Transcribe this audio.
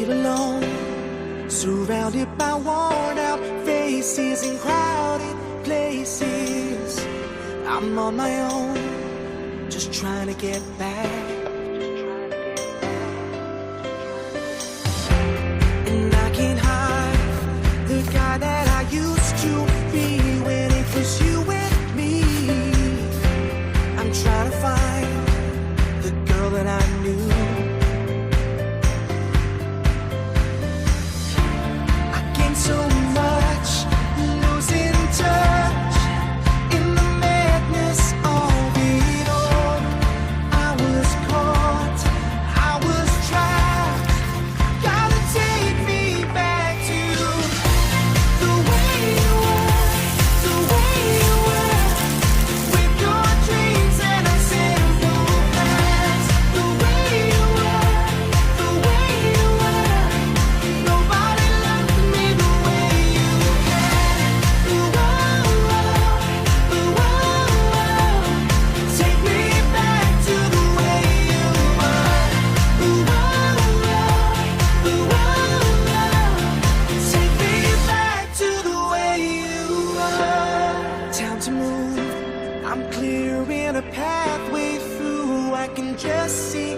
feel alone, surrounded by worn out faces in crowded places. I'm on my own, just trying to get back. And I can't hide the guy that I used to be when it was you and me. I'm trying to find the girl that I knew. I gained so much, losing touch in the madness of it all. I was caught, I was trapped. Gotta take me back to the way you were, the way you were, with your dreams and a simple past. The way you were, the way you were. Nobody loved me the way you had. Take me back to the way you were. Take me back to the way you were. Time to move, I'm clearing a pathway through. I can just see